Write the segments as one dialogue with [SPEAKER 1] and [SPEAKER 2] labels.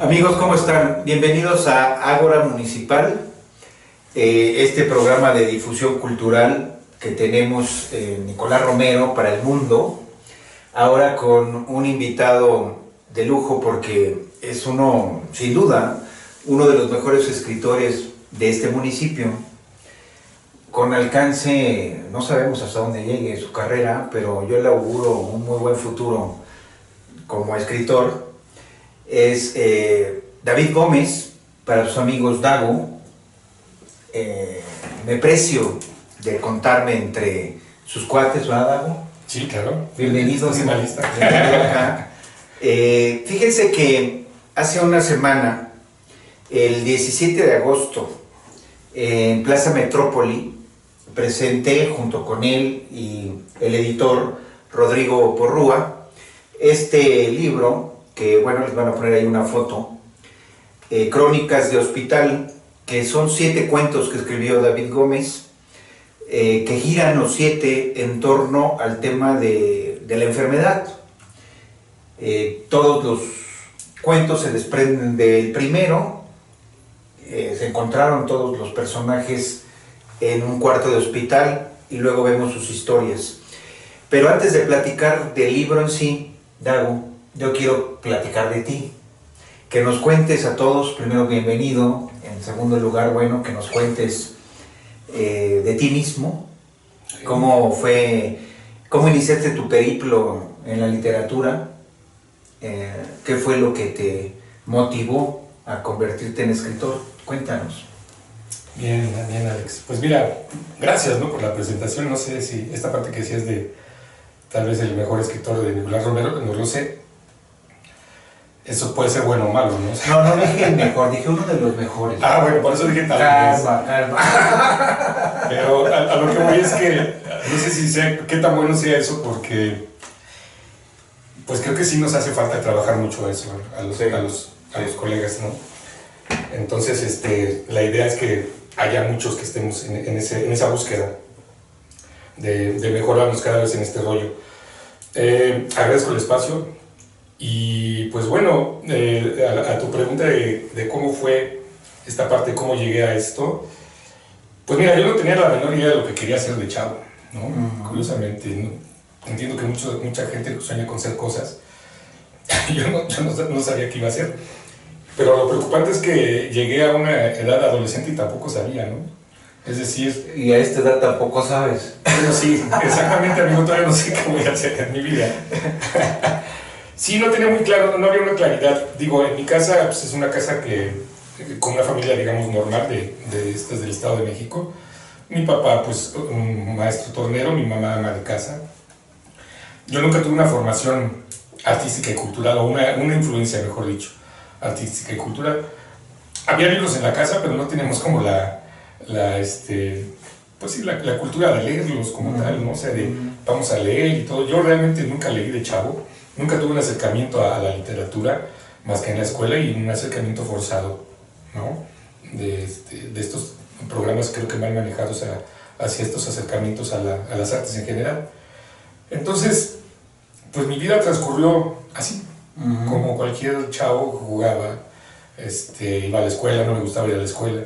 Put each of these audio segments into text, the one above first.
[SPEAKER 1] Amigos, ¿cómo están? Bienvenidos a Ágora Municipal, este programa de difusión cultural que tenemos Nicolás Romero para el mundo, ahora con un invitado de lujo porque es uno, sin duda, uno de los mejores escritores de este municipio, con alcance, no sabemos hasta dónde llegue su carrera, pero yo le auguro un muy buen futuro como escritor. Es David Gómez, para sus amigos Dago. Me precio de contarme entre sus cuates, ¿verdad, Dago?
[SPEAKER 2] Sí, claro.
[SPEAKER 1] Bienvenido.
[SPEAKER 2] Estás en la lista.
[SPEAKER 1] Acá. Fíjense que hace una semana, el 17 de agosto, en Plaza Metrópoli, presenté junto con él y el editor Rodrigo Porrúa este libro, que bueno, les van a poner ahí una foto, Crónicas de Hospital, que son 7 cuentos que escribió David Gómez, que giran los 7 en torno al tema de la enfermedad. Todos los cuentos se desprenden del primero. Se encontraron todos los personajes en un cuarto de hospital y luego vemos sus historias. Pero antes de platicar del libro en sí, Dago, yo quiero platicar de ti, que nos cuentes a todos, primero bienvenido, en segundo lugar, bueno, que nos cuentes de ti mismo, cómo iniciaste tu periplo en la literatura, qué fue lo que te motivó a convertirte en escritor. Cuéntanos.
[SPEAKER 2] Bien, Alex. Pues mira, gracias, ¿no?, por la presentación. No sé si esta parte que decías de tal vez el mejor escritor de Nicolás Romero, no lo sé. Eso puede ser bueno o malo, ¿no?
[SPEAKER 1] No dije el mejor, dije uno de los mejores.
[SPEAKER 2] Ah, bueno, por eso dije tal vez.
[SPEAKER 1] Calma.
[SPEAKER 2] Pero a lo que voy es que no sé si sea, qué tan bueno sea eso, porque pues creo que sí nos hace falta trabajar mucho eso a los colegas, ¿no? Entonces, la idea es que haya muchos que estemos en esa búsqueda de mejorarnos cada vez en este rollo. Agradezco el espacio. Y pues bueno, a tu pregunta de cómo fue esta parte, cómo llegué a esto, pues mira, yo no tenía la menor idea de lo que quería hacer de chavo, ¿no? Curiosamente, ¿no? Entiendo que mucha gente sueña con ser cosas. yo no sabía qué iba a hacer, pero lo preocupante es que llegué a una edad adolescente y tampoco sabía, ¿no? Es decir...
[SPEAKER 1] Y a esta edad tampoco sabes.
[SPEAKER 2] Bueno, sí, exactamente, amigo, todavía no sé qué voy a hacer en mi vida. Sí, no tenía muy claro, no había una claridad. Digo, en mi casa, pues es una casa con una familia, digamos, normal del Estado de México. Mi papá, pues, un maestro tornero, mi mamá ama de casa. Yo nunca tuve una formación artística y cultural, o una influencia, mejor dicho, artística y cultural. Había libros en la casa, pero no teníamos como pues sí, la cultura de leerlos como tal, ¿no? O sea, vamos a leer y todo. Yo realmente nunca leí de chavo. Nunca tuve un acercamiento a la literatura, más que en la escuela, y un acercamiento forzado, ¿no? De estos programas creo que mal manejados hacia estos acercamientos a las artes en general. Entonces, pues mi vida transcurrió así, como cualquier chavo jugaba, iba a la escuela, no me gustaba ir a la escuela.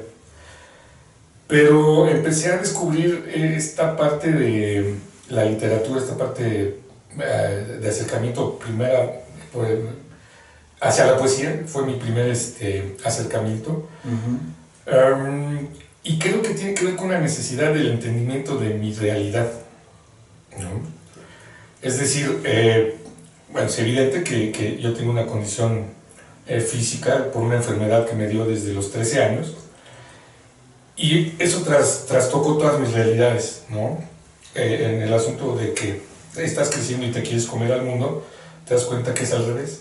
[SPEAKER 2] Pero empecé a descubrir esta parte de la literatura, esta parte de acercamiento primera hacia la poesía. Fue mi primer acercamiento. Y creo que tiene que ver con una necesidad del entendimiento de mi realidad, ¿no? Es decir, bueno, es evidente que yo tengo una condición física por una enfermedad que me dio desde los 13 años, y eso trastocó todas mis realidades, ¿no? En el asunto de que estás creciendo y te quieres comer al mundo, te das cuenta que es al revés,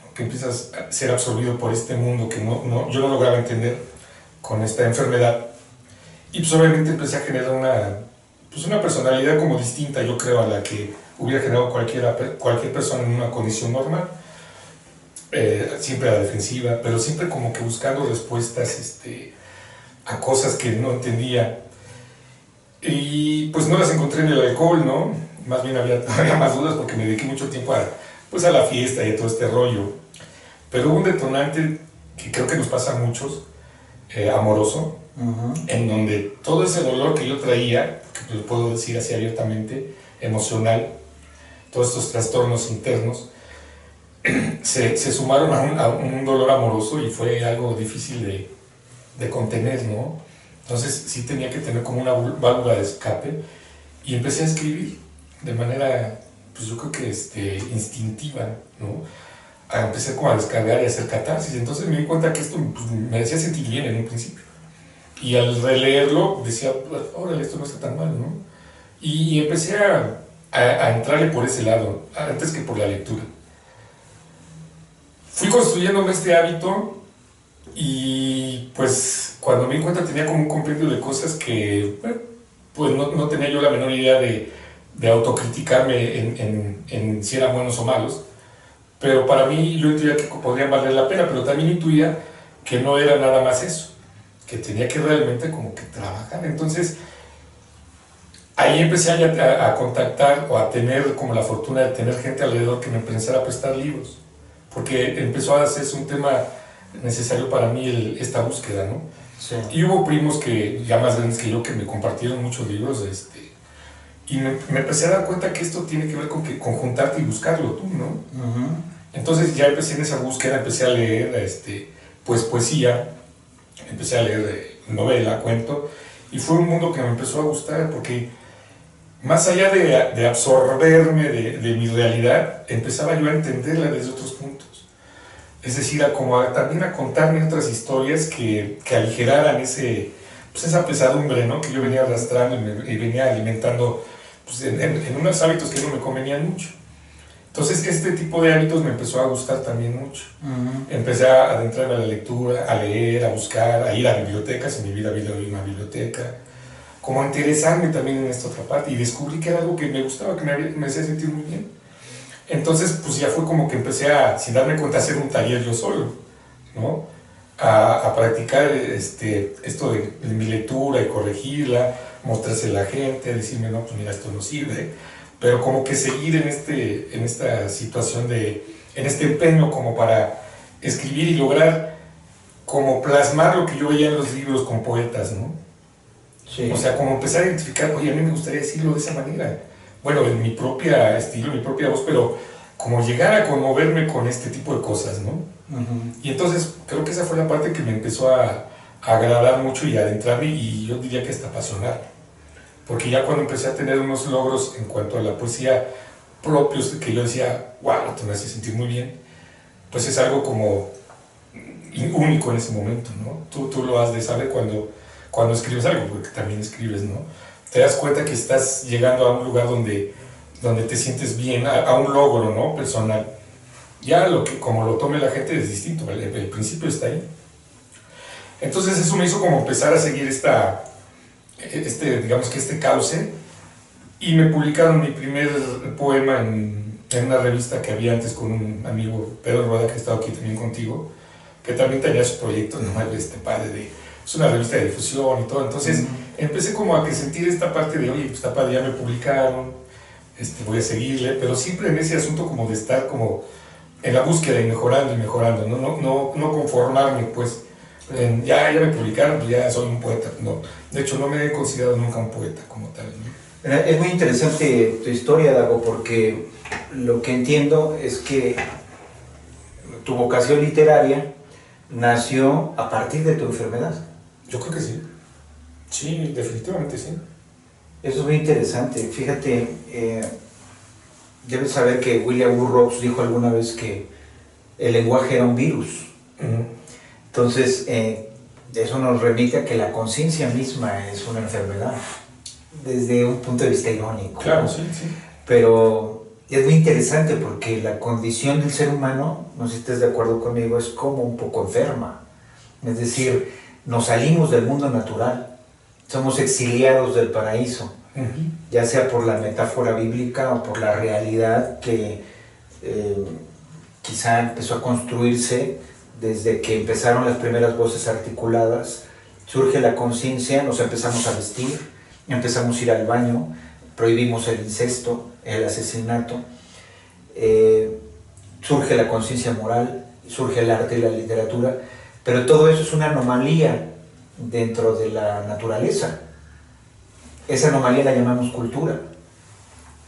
[SPEAKER 2] ¿no? Que empiezas a ser absorbido por este mundo que yo no lograba entender con esta enfermedad, y pues obviamente empecé a generar una personalidad como distinta, yo creo, a la que hubiera generado cualquier persona en una condición normal, siempre a la defensiva, pero siempre como que buscando respuestas a cosas que no entendía, y pues no las encontré en el alcohol, ¿no? Más bien había más dudas porque me dediqué mucho tiempo a la fiesta y a todo este rollo. Pero hubo un detonante que creo que nos pasa a muchos, amoroso, en donde todo ese dolor que yo traía, que lo puedo decir así abiertamente, emocional, todos estos trastornos internos, se sumaron a un dolor amoroso y fue algo difícil de contener, ¿no? Entonces sí tenía que tener como una válvula de escape y empecé a escribir de manera, pues yo creo que instintiva, ¿no? Empecé como a descargar y a hacer catarsis, entonces me di cuenta que esto pues, me hacía sentir bien en un principio. Y al releerlo decía, órale, esto no está tan mal, ¿no? Y empecé a entrarle por ese lado, antes que por la lectura. Fui construyéndome este hábito y pues cuando me di cuenta tenía como un compendio de cosas que bueno, pues no tenía yo la menor idea de autocriticarme en si eran buenos o malos, pero para mí yo intuía que podrían valer la pena, pero también intuía que no era nada más eso, que tenía que realmente como que trabajar. Entonces ahí empecé a contactar o a tener como la fortuna de tener gente alrededor que me empezara a prestar libros, porque empezó a hacerse un tema necesario para mí esta búsqueda, ¿no?
[SPEAKER 1] Sí.
[SPEAKER 2] Y hubo primos que ya más grandes que yo que me compartieron muchos libros, y me empecé a dar cuenta que esto tiene que ver con juntarte y buscarlo tú, ¿no? Entonces ya empecé en esa búsqueda, empecé a leer pues poesía, empecé a leer novela, cuento, y fue un mundo que me empezó a gustar porque más allá de absorberme de mi realidad, empezaba yo a entenderla desde otros puntos. Es decir, también a contarme otras historias que aligeraran esa pesadumbre, ¿no? Que yo venía arrastrando y venía alimentando pues, en unos hábitos que no me convenían mucho. Entonces este tipo de hábitos me empezó a gustar también mucho. Empecé a adentrarme a la lectura, a leer, a buscar, a ir a bibliotecas. En mi vida había una biblioteca. Como a interesarme también en esta otra parte y descubrí que era algo que me gustaba, que me hacía sentir muy bien. Entonces, pues ya fue como que empecé sin darme cuenta, a hacer un taller yo solo, ¿no? A practicar esto de mi lectura y corregirla, mostrársela a la gente, decirme, no, pues mira, esto no sirve, pero como que seguir en esta situación en este empeño como para escribir y lograr como plasmar lo que yo veía en los libros con poetas, ¿no?
[SPEAKER 1] Sí.
[SPEAKER 2] O sea, como empezar a identificar, oye, a mí me gustaría decirlo de esa manera. Bueno, en mi propia estilo, en mi propia voz, pero como llegar a conmoverme con este tipo de cosas, ¿no? Y entonces creo que esa fue la parte que me empezó a agradar mucho y a adentrarme y yo diría que hasta apasionar. Porque ya cuando empecé a tener unos logros en cuanto a la poesía propios, que yo decía, wow, te me hace sentir muy bien, pues es algo como único en ese momento, ¿no? Tú lo has de saber cuando escribes algo, porque también escribes, ¿no? Te das cuenta que estás llegando a un lugar donde te sientes bien, a un logro, ¿no? Personal. Ya como lo tome la gente es distinto, el principio está ahí. Entonces eso me hizo como empezar a seguir digamos que este cauce, y me publicaron mi primer poema en una revista que había antes con un amigo, Pedro Rueda, que ha estado aquí también contigo, que también tenía su proyecto, nomás padre es una revista de difusión y todo. Entonces empecé como a sentir esta parte de, oye, pues está padre, ya me publicaron, voy a seguirle, pero siempre en ese asunto como de estar como en la búsqueda y mejorando, no conformarme, pues, ya me publicaron, pues ya soy un poeta. No, de hecho no me he considerado nunca un poeta como tal, ¿no?
[SPEAKER 1] Es muy interesante tu historia, Dago, porque lo que entiendo es que tu vocación literaria nació a partir de tu enfermedad.
[SPEAKER 2] Yo creo que sí. Sí, definitivamente sí.
[SPEAKER 1] Eso es muy interesante. Fíjate, debes saber que William Burroughs dijo alguna vez que el lenguaje era un virus. Entonces, eso nos remite a que la conciencia misma es una enfermedad, desde un punto de vista irónico.
[SPEAKER 2] Claro, sí, sí.
[SPEAKER 1] Pero es muy interesante porque la condición del ser humano, no sé si estás de acuerdo conmigo, es como un poco enferma. Es decir, nos salimos del mundo natural, somos exiliados del paraíso, ya sea por la metáfora bíblica o por la realidad que quizá empezó a construirse desde que empezaron las primeras voces articuladas. Surge la conciencia, nos empezamos a vestir, empezamos a ir al baño, prohibimos el incesto, el asesinato, surge la conciencia moral, surge el arte y la literatura, pero todo eso es una anomalía dentro de la naturaleza. Esa anomalía la llamamos cultura.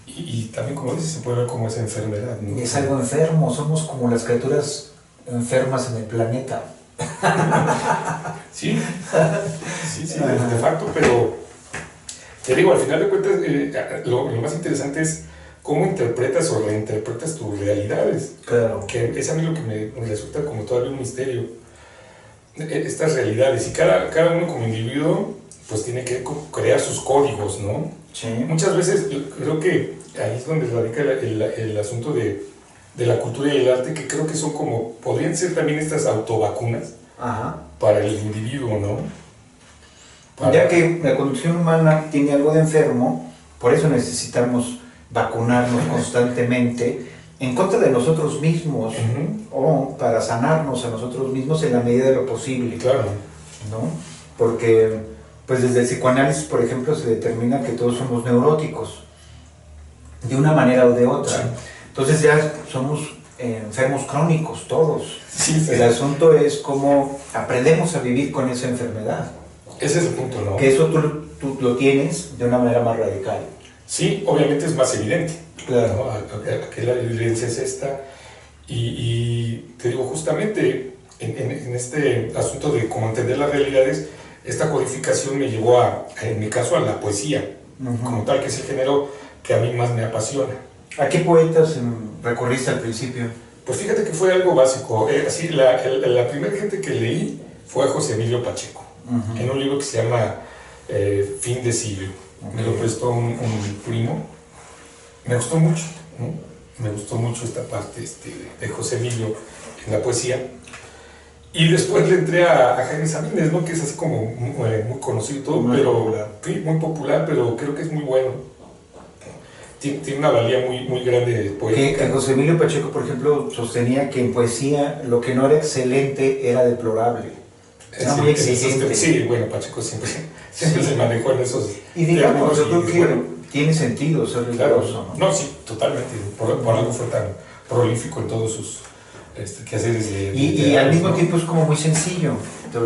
[SPEAKER 2] Y también, como dices, se puede ver como esa enfermedad, ¿no?
[SPEAKER 1] Es algo enfermo, somos como las criaturas enfermas en el planeta.
[SPEAKER 2] Sí, de facto, pero te digo, al final de cuentas, lo más interesante es cómo interpretas o reinterpretas tus realidades.
[SPEAKER 1] Claro.
[SPEAKER 2] Que es a mí lo que me resulta como todavía un misterio. Estas realidades, y cada uno como individuo pues tiene que crear sus códigos, ¿no?
[SPEAKER 1] Sí.
[SPEAKER 2] Muchas veces creo que ahí es donde radica el asunto de la cultura y el arte, que creo que son como, podrían ser también estas autovacunas.
[SPEAKER 1] Ajá.
[SPEAKER 2] Para el individuo, ¿no?
[SPEAKER 1] Ya que la condición humana tiene algo de enfermo, por eso necesitamos vacunarnos constantemente en contra de nosotros mismos, o para sanarnos a nosotros mismos en la medida de lo posible.
[SPEAKER 2] Claro.
[SPEAKER 1] ¿No? Porque pues desde el psicoanálisis, por ejemplo, se determina que todos somos neuróticos, de una manera o de otra. Sí. Entonces ya somos enfermos crónicos todos.
[SPEAKER 2] Sí.
[SPEAKER 1] El asunto es cómo aprendemos a vivir con esa enfermedad.
[SPEAKER 2] Ese es el punto, ¿no?
[SPEAKER 1] Que eso tú lo tienes de una manera más radical.
[SPEAKER 2] Sí, obviamente es más evidente.
[SPEAKER 1] Claro.
[SPEAKER 2] ¿No? Aquí la evidencia es esta. Y te digo, justamente en este asunto de cómo entender las realidades, esta codificación me llevó en mi caso, a la poesía, como tal, que es el género que a mí más me apasiona.
[SPEAKER 1] ¿A qué poetas recurriste al principio?
[SPEAKER 2] Pues fíjate que fue algo básico. Así, la primera gente que leí fue a José Emilio Pacheco, en un libro que se llama Fin de siglo. Me lo prestó un primo. Me gustó mucho, ¿no? Me gustó mucho esta parte de José Emilio en la poesía. Y después le entré a Jaime Sabines, ¿no? Que es así como muy conocido todo, muy popular. Sí, muy popular, pero creo que es muy bueno. Tiene una valía muy grande poética.
[SPEAKER 1] Que José Emilio Pacheco, por ejemplo, sostenía que en poesía lo que no era excelente era deplorable. Era muy exigente.
[SPEAKER 2] Sí, bueno, Pacheco siempre se manejó en esos...
[SPEAKER 1] Y digamos, yo creo que tiene sentido ser riguroso,
[SPEAKER 2] ¿no? No, sí, totalmente. Por algo fue tan prolífico en todos sus quehaceres.
[SPEAKER 1] Y al mismo tiempo es como muy sencillo.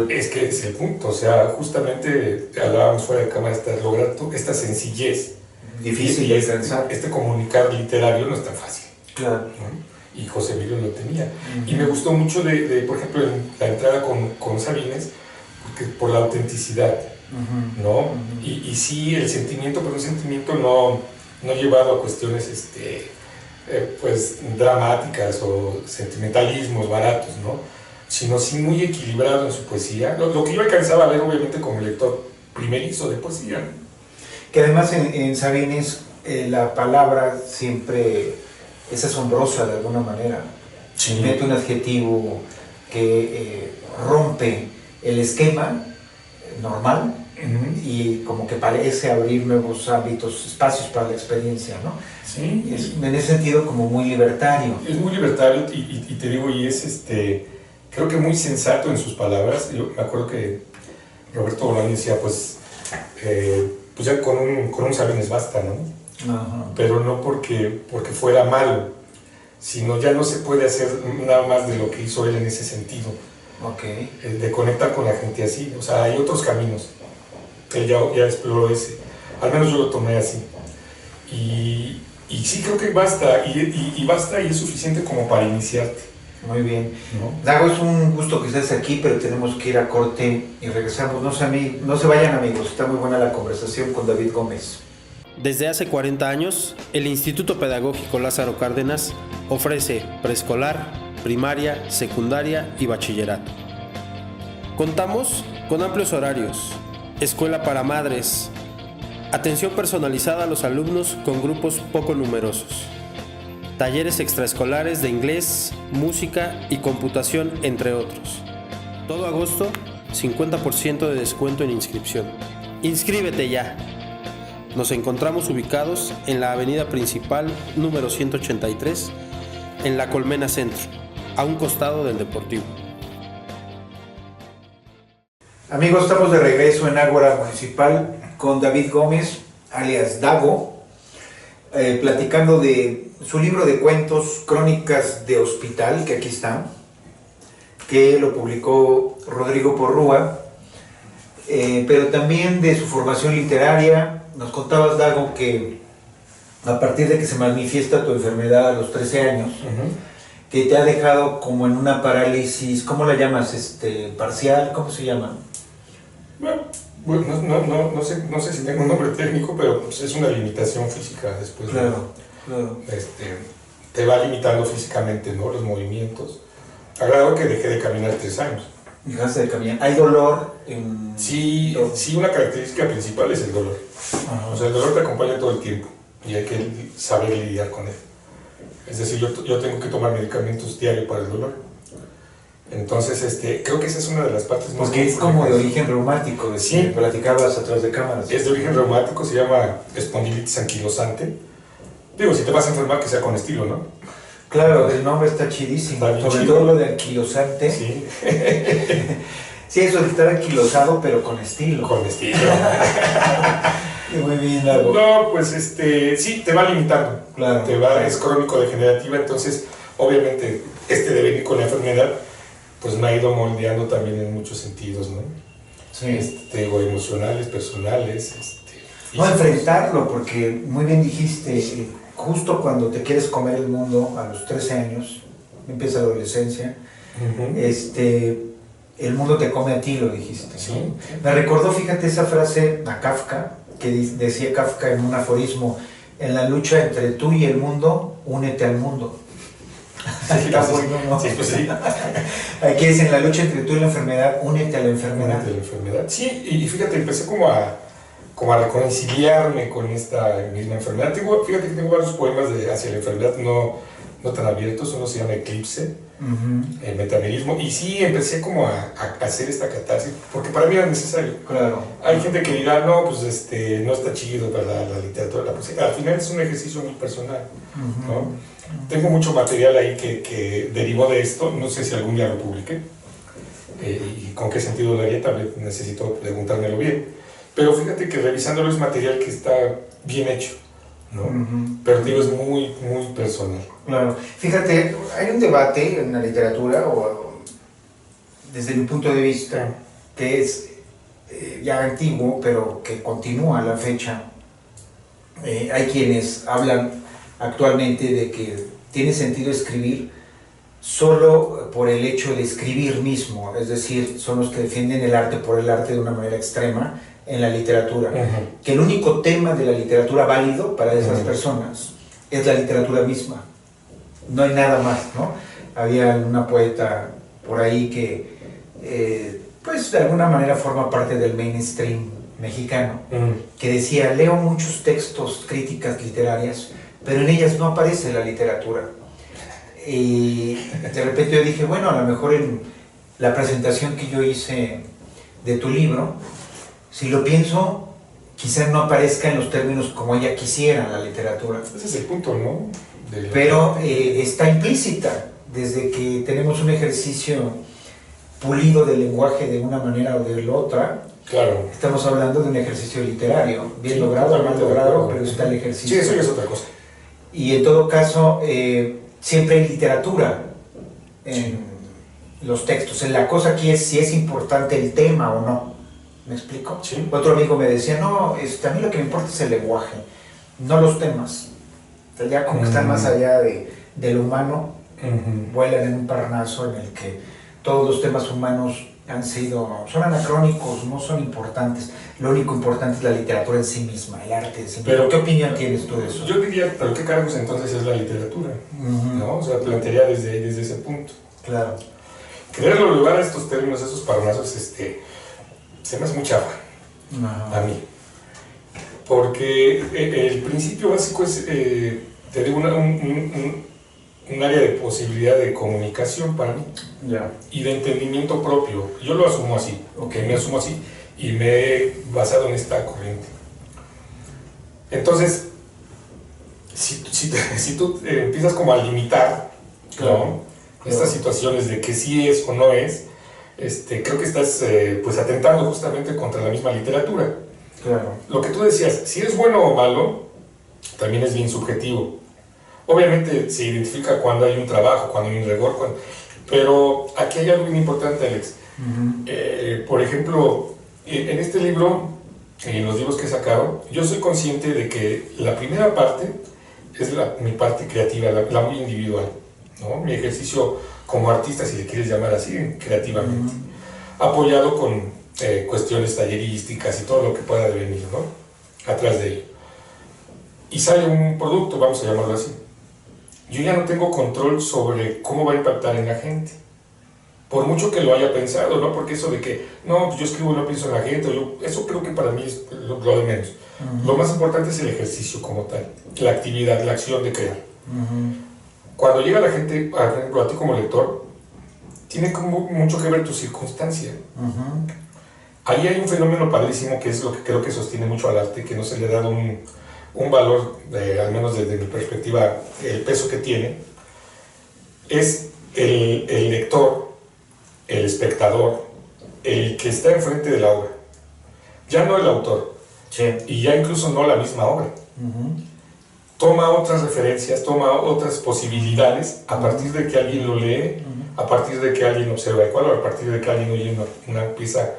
[SPEAKER 2] Es que es el punto, o sea, justamente hablábamos fuera de cámara, lograr esta sencillez.
[SPEAKER 1] Difícil de alcanzar.
[SPEAKER 2] Este comunicar literario no es tan fácil.
[SPEAKER 1] Claro.
[SPEAKER 2] ¿No? Y José Emilio lo tenía. Y me gustó mucho, por ejemplo, la entrada con Sabines, porque por la autenticidad, ¿no? Y sí, el sentimiento, pero un sentimiento no llevado a cuestiones pues dramáticas o sentimentalismos baratos, ¿no? Sino sí muy equilibrado en su poesía. Lo que yo alcanzaba a ver, obviamente, como lector primerizo de poesía, ¿no?
[SPEAKER 1] Que además en Sabines la palabra siempre es asombrosa de alguna manera.
[SPEAKER 2] Sí.
[SPEAKER 1] Mete un adjetivo que rompe el esquema normal y como que parece abrir nuevos ámbitos, espacios para la experiencia, ¿no?
[SPEAKER 2] Sí.
[SPEAKER 1] Es, en ese sentido, como muy libertario.
[SPEAKER 2] Es muy libertario y te digo, y es creo que muy sensato en sus palabras. Yo me acuerdo que Roberto Bolaño decía, pues ya con un Sabines basta, ¿no?
[SPEAKER 1] Ajá.
[SPEAKER 2] Pero no porque fuera malo, sino ya no se puede hacer nada más de lo que hizo él en ese sentido.
[SPEAKER 1] Okay.
[SPEAKER 2] De conectar con la gente así. O sea, hay otros caminos. Él ya exploró ese. Al menos yo lo tomé así. Y sí creo que basta, y basta y es suficiente como para iniciarte.
[SPEAKER 1] Muy bien.
[SPEAKER 2] ¿No?
[SPEAKER 1] Dago, es un gusto que estés aquí, pero tenemos que ir a corte y regresamos. No se vayan, amigos, está muy buena la conversación con David Gómez.
[SPEAKER 3] Desde hace 40 años, el Instituto Pedagógico Lázaro Cárdenas ofrece preescolar, primaria, secundaria y bachillerato. Contamos con amplios horarios, escuela para madres, atención personalizada a los alumnos con grupos poco numerosos, talleres extraescolares de inglés, música y computación, entre otros. Todo agosto, 50% de descuento en inscripción. ¡Inscríbete ya! Nos encontramos ubicados en la avenida principal número 183, en La Colmena Centro, a un costado del Deportivo.
[SPEAKER 1] Amigos, estamos de regreso en Ágora Municipal con David Gómez, alias Dago, platicando de su libro de cuentos, Crónicas de Hospital, que aquí está, que lo publicó Rodrigo Porrúa, pero también de su formación literaria. Nos contabas, Dago, que a partir de que se manifiesta tu enfermedad a los 13 años, que te ha dejado como en una parálisis, ¿cómo la llamas? Parcial, ¿cómo se llama?
[SPEAKER 2] Bueno, no sé si tengo un nombre técnico, pero pues es una limitación física después.
[SPEAKER 1] Claro.
[SPEAKER 2] Te va limitando físicamente, ¿no? Los movimientos. A grado que dejé de caminar 3 años.
[SPEAKER 1] Dejaste de caminar. ¿Hay dolor?
[SPEAKER 2] Sí, una característica principal es el dolor.
[SPEAKER 1] Ajá.
[SPEAKER 2] O sea, el dolor te acompaña todo el tiempo y hay que saber lidiar con él. Es decir, yo tengo que tomar medicamentos diario para el dolor. Entonces, creo que esa es una de las partes más...
[SPEAKER 1] Porque es como de origen reumático,
[SPEAKER 2] sí.
[SPEAKER 1] Platicabas atrás de cámaras.
[SPEAKER 2] Es de origen reumático, se llama espondilitis anquilosante. Digo, si te vas a enfermar, que sea con estilo, ¿no?
[SPEAKER 1] Claro, el nombre está chidísimo, sobre todo lo de anquilosante.
[SPEAKER 2] Sí.
[SPEAKER 1] Sí, eso de estar anquilosado, pero con estilo.
[SPEAKER 2] Con estilo.
[SPEAKER 1] Muy bien, Dago.
[SPEAKER 2] No, pues sí, te va limitando.
[SPEAKER 1] Claro.
[SPEAKER 2] Es crónico degenerativa, entonces, obviamente, de venir con la enfermedad, pues me ha ido moldeando también en muchos sentidos, ¿no?
[SPEAKER 1] Sí.
[SPEAKER 2] O emocionales, personales,
[SPEAKER 1] no, enfrentarlo, porque muy bien dijiste, justo cuando te quieres comer el mundo a los 13 años, empieza la adolescencia, el mundo te come a ti, lo dijiste.
[SPEAKER 2] Sí.
[SPEAKER 1] Me recordó, fíjate, esa frase a Kafka, que decía Kafka en un aforismo: en la lucha entre tú y el mundo, únete al mundo.
[SPEAKER 2] Sí, está bueno, ¿no? Sí, pues sí.
[SPEAKER 1] Aquí es: en la lucha entre tú y la enfermedad, únete a la enfermedad.
[SPEAKER 2] Únete a la enfermedad. Sí, y fíjate, empecé como a reconciliarme con esta misma enfermedad. Fíjate que tengo varios poemas hacia la enfermedad, no tan abiertos. Uno se llama Eclipse, el metamerismo, y sí empecé como a hacer esta catarsis, porque para mí era necesario.
[SPEAKER 1] Claro.
[SPEAKER 2] Hay gente que dirá, no, pues no está chido, ¿verdad? La literatura, la poesía. Al final es un ejercicio muy personal, ¿no? Tengo mucho material ahí que derivó de esto, no sé si algún día lo publiqué, y con qué sentido lo haría, tal vez necesito preguntármelo bien. Pero fíjate que revisándolo es material que está bien hecho, ¿no? Pero digo, es muy, muy personal.
[SPEAKER 1] Claro. Fíjate, hay un debate en la literatura, o desde mi punto de vista, que es ya antiguo, pero que continúa a la fecha. Hay quienes hablan actualmente de que tiene sentido escribir solo por el hecho de escribir mismo, es decir, son los que defienden el arte por el arte de una manera extrema en la literatura, que el único tema de la literatura válido para esas personas es la literatura misma, no hay nada más, ¿no? Había una poeta por ahí que pues de alguna manera forma parte del mainstream mexicano, que decía: leo muchos textos, críticas literarias, pero en ellas no aparece la literatura. Y de repente yo dije, bueno, a lo mejor en la presentación que yo hice de tu libro, si lo pienso, quizás no aparezca en los términos como ella quisiera la literatura.
[SPEAKER 2] Ese es el punto, ¿no?
[SPEAKER 1] Pero está implícita, desde que tenemos un ejercicio pulido del lenguaje de una manera o de la otra.
[SPEAKER 2] Claro.
[SPEAKER 1] Estamos hablando de un ejercicio literario, bien logrado o mal logrado, pero está el ejercicio.
[SPEAKER 2] Sí, eso ya es otra cosa.
[SPEAKER 1] Y en todo caso, siempre hay literatura en los textos. La cosa aquí es si es importante el tema o no. ¿Me explico?
[SPEAKER 2] Sí.
[SPEAKER 1] Otro amigo me decía, no, a mí lo que me importa es el lenguaje, no los temas. Ya como que están más allá de lo humano, vuelan en un parnaso en el que todos los temas humanos son anacrónicos, no son importantes. Lo único importante es la literatura en sí misma, el arte en sí mismo. Pero ¿qué opinión tienes tú de eso?
[SPEAKER 2] Yo diría, ¿pero qué cargos entonces es la literatura? ¿No? O sea, plantearía desde ese punto.
[SPEAKER 1] Claro.
[SPEAKER 2] Quererlo llevar a estos términos, esos parnazos, se me hace muy chafa a mí. Porque el principio básico es, te digo, un área de posibilidad de comunicación para mí.
[SPEAKER 1] Ya.
[SPEAKER 2] Y de entendimiento propio. Yo lo asumo así, me asumo así, y me he basado en esta corriente. Entonces, si tú empiezas como a limitar, ¿no? Estas situaciones de que sí es o no es, creo que estás pues atentando justamente contra la misma literatura.
[SPEAKER 1] Claro.
[SPEAKER 2] Lo que tú decías, si es bueno o malo, también es bien subjetivo. Obviamente se identifica cuando hay un trabajo, cuando hay un rigor, Pero aquí hay algo bien importante, Alex. Por ejemplo, en este libro, en los libros que he sacado, yo soy consciente de que la primera parte es mi parte creativa, la muy individual, ¿no? Mi ejercicio como artista, si le quieres llamar así, creativamente, apoyado con cuestiones tallerísticas y todo lo que pueda devenir, ¿no? Atrás de ello. Y sale un producto, vamos a llamarlo así. Yo ya no tengo control sobre cómo va a impactar en la gente. Por mucho que lo haya pensado, ¿no? Porque eso de que, no, pues yo escribo y no pienso en la gente, eso creo que para mí es lo de menos. Lo más importante es el ejercicio como tal, la actividad, la acción de crear. Cuando llega la gente, por ejemplo, a ti como lector, tiene como mucho que ver tu circunstancia. Ahí hay un fenómeno padrísimo que es lo que creo que sostiene mucho al arte, que no se le ha dado un valor, al menos desde mi perspectiva, el peso que tiene, es el lector, el espectador, el que está enfrente de la obra. Ya no el autor, y ya incluso no la misma obra. Toma otras referencias, toma otras posibilidades a partir de que alguien lo lee, a partir de que alguien observa el cuadro, a partir de que alguien oye una pieza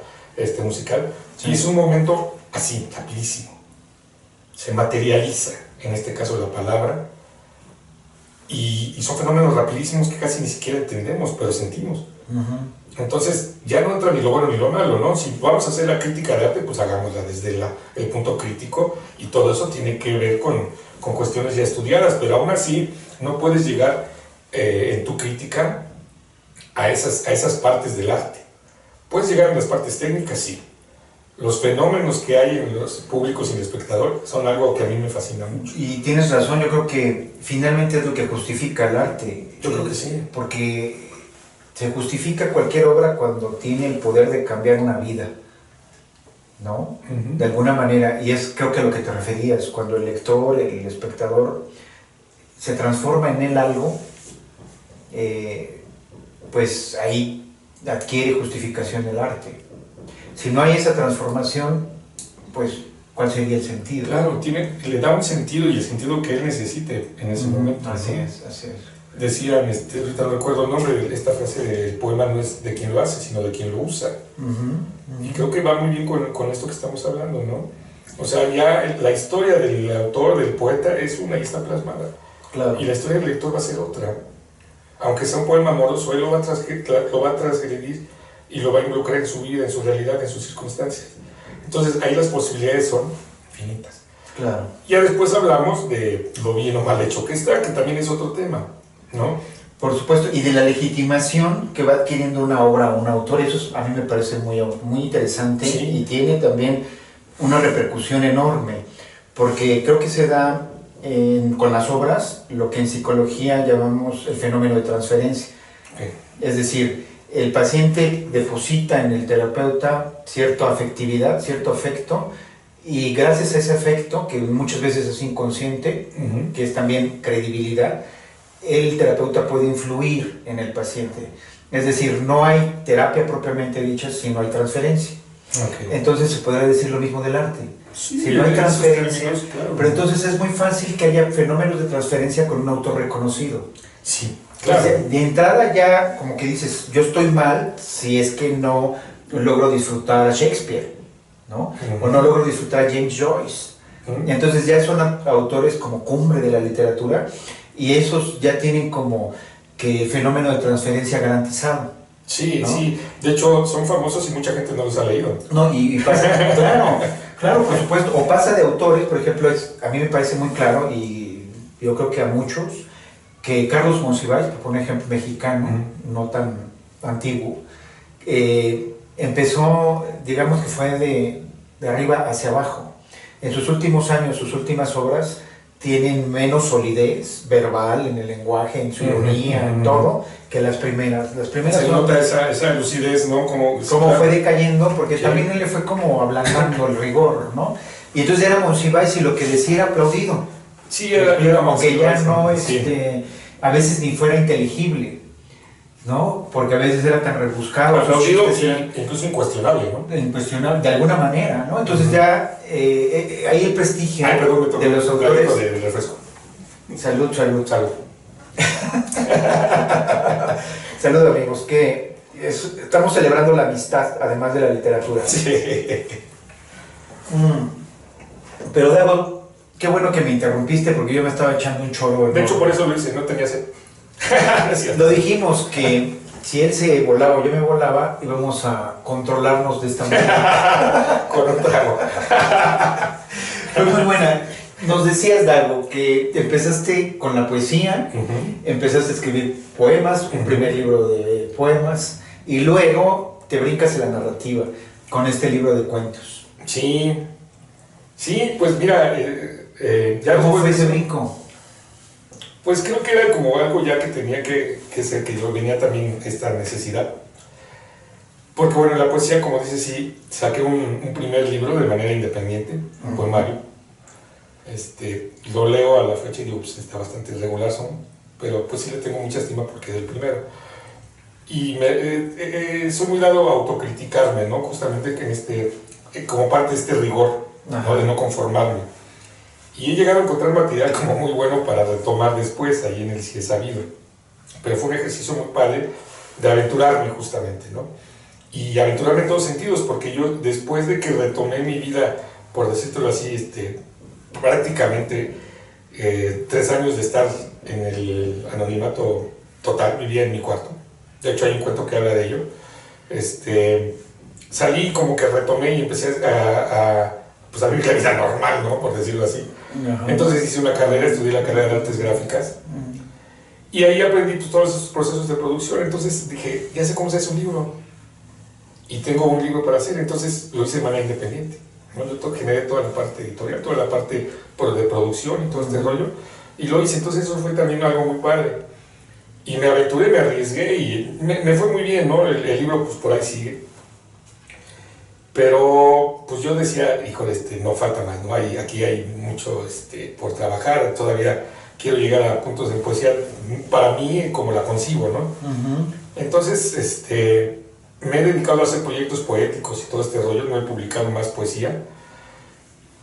[SPEAKER 2] musical. Y es un momento así, rapidísimo. Se materializa, en este caso la palabra, y son fenómenos rapidísimos que casi ni siquiera entendemos, pero sentimos. Entonces, ya no entra ni lo bueno ni lo malo, ¿no? Si vamos a hacer la crítica de arte, pues hagámosla desde el punto crítico, y todo eso tiene que ver con cuestiones ya estudiadas, pero aún así no puedes llegar en tu crítica a esas partes del arte. Puedes llegar a las partes técnicas, sí. Los fenómenos que hay en los públicos y el espectador son algo que a mí me fascina mucho.
[SPEAKER 1] Y tienes razón, yo creo que finalmente es lo que justifica el arte.
[SPEAKER 2] Yo creo que sí.
[SPEAKER 1] Porque se justifica cualquier obra cuando tiene el poder de cambiar una vida, ¿no? De alguna manera, y es creo que a lo que te referías, cuando el lector, el espectador, se transforma en él algo, pues ahí adquiere justificación el arte. Si no hay esa transformación, pues, ¿cuál sería el sentido?
[SPEAKER 2] Claro, le da un sentido, y el sentido que él necesite en ese momento.
[SPEAKER 1] Así
[SPEAKER 2] ¿no?
[SPEAKER 1] es.
[SPEAKER 2] Decían, ahorita no recuerdo el nombre de esta frase, del poema no es de quien lo hace, sino de quien lo usa. Y creo que va muy bien con esto que estamos hablando, ¿no? O sea, ya la historia del autor, del poeta, es una y está plasmada.
[SPEAKER 1] Claro.
[SPEAKER 2] Y la historia del lector va a ser otra. Aunque sea un poema amoroso, él lo va a transgredir y lo va a involucrar en su vida, en su realidad, en sus circunstancias. Entonces, ahí las posibilidades son infinitas.
[SPEAKER 1] Claro.
[SPEAKER 2] Ya después hablamos de lo bien o mal hecho que está, que también es otro tema, ¿no?
[SPEAKER 1] Por supuesto, y de la legitimación que va adquiriendo una obra o un autor, eso a mí me parece muy interesante. Sí. Y tiene también una repercusión enorme, porque creo que se da con las obras lo que en psicología llamamos el fenómeno de transferencia. Es decir, el paciente deposita en el terapeuta cierta afectividad, cierto afecto, y gracias a ese afecto, que muchas veces es inconsciente, que es también credibilidad, el terapeuta puede influir en el paciente. Es decir, no hay terapia propiamente dicha si no hay transferencia. Entonces se podría decir lo mismo del arte.
[SPEAKER 2] Sí,
[SPEAKER 1] si no hay transferencia,
[SPEAKER 2] términos, claro.
[SPEAKER 1] Pero entonces es muy fácil que haya fenómenos de transferencia con un autor reconocido.
[SPEAKER 2] Sí, claro.
[SPEAKER 1] Entonces, de entrada ya como que dices, yo estoy mal si es que no logro disfrutar a Shakespeare, ¿no? O no logro disfrutar a James Joyce. Y entonces ya son autores como cumbre de la literatura, y esos ya tienen como que el fenómeno de transferencia garantizado.
[SPEAKER 2] Sí,
[SPEAKER 1] ¿no?
[SPEAKER 2] Sí. De hecho, son famosos y mucha gente no los ha leído.
[SPEAKER 1] No, y pasa, claro, por supuesto. O pasa de autores, por ejemplo, a mí me parece muy claro, y yo creo que a muchos, que Carlos Monsiváis, por un ejemplo mexicano, no tan antiguo, empezó, digamos que fue de arriba hacia abajo. En sus últimos años, sus últimas obras, tienen menos solidez verbal en el lenguaje, en su ironía, en todo, que las primeras. Las primeras
[SPEAKER 2] se nota esa lucidez, ¿no? Como
[SPEAKER 1] fue decayendo, porque también él le fue como ablandando el rigor, ¿no? Y entonces era Monsiváis y lo que decía era aplaudido.
[SPEAKER 2] Sí, era
[SPEAKER 1] aunque ya no, a veces ni fuera inteligible, ¿no? Porque a veces era tan rebuscado.
[SPEAKER 2] Aplaudido y incluso incuestionable, ¿no?
[SPEAKER 1] Incuestionable, de alguna manera, ¿no? Entonces ya ahí el prestigio de los autores.
[SPEAKER 2] De refresco.
[SPEAKER 1] Salud. Saludos amigos, estamos celebrando la amistad, además de la literatura.
[SPEAKER 2] Sí.
[SPEAKER 1] Pero Dago, qué bueno que me interrumpiste porque yo me estaba echando un choro.
[SPEAKER 2] De hecho, por eso lo hice, no tenía sed.
[SPEAKER 1] Lo dijimos que si él se volaba o yo me volaba, íbamos a controlarnos de esta manera.
[SPEAKER 2] Con un trago.
[SPEAKER 1] Fue muy buena. Nos decías, Dago, que empezaste con la poesía, empezaste a escribir poemas, un primer libro de poemas, y luego te brincas en la narrativa con este libro de cuentos.
[SPEAKER 2] Sí, pues mira, ya
[SPEAKER 1] ¿Cómo fue ese
[SPEAKER 2] eso,
[SPEAKER 1] brinco?
[SPEAKER 2] pues creo que era como algo ya que tenía que ser, que yo venía también esta necesidad. Porque bueno, la poesía, como dices, sí, saqué un primer libro de manera independiente, un poemario. Lo leo a la fecha y digo, pues está bastante irregular, pero pues sí le tengo mucha estima porque es el primero. Y soy muy dado a autocriticarme, ¿no? Justamente que como parte de este rigor, ¿no? De no conformarme. Y he llegado a encontrar material como muy bueno para retomar después, ahí en el Sí es Sabido. Pero fue un ejercicio muy padre de aventurarme justamente, ¿no? Y aventurarme en todos sentidos, porque yo después de que retomé mi vida, por decirlo así, prácticamente 3 años de estar en el anonimato total, vivía en mi cuarto. De hecho hay un cuento que habla de ello. Salí como que retomé y empecé pues a vivir la vida normal, ¿no? Por decirlo así. Entonces hice una carrera, estudié la carrera de artes gráficas y ahí aprendí pues, todos esos procesos de producción. Entonces dije, ya sé cómo se hace un libro y tengo un libro para hacer, entonces lo hice de manera independiente, ¿no? Yo generé toda la parte editorial, toda la parte de producción y todo este rollo, y lo hice. Entonces eso fue también algo muy padre y me aventuré, me arriesgué y me fue muy bien, ¿no? El libro pues por ahí sigue, pero pues yo decía, híjole, no falta más, ¿no? Aquí hay mucho por trabajar, todavía quiero llegar a puntos de poesía para mí como la concibo, ¿no? Entonces me he dedicado a hacer proyectos poéticos y todo este rollo, no he publicado más poesía,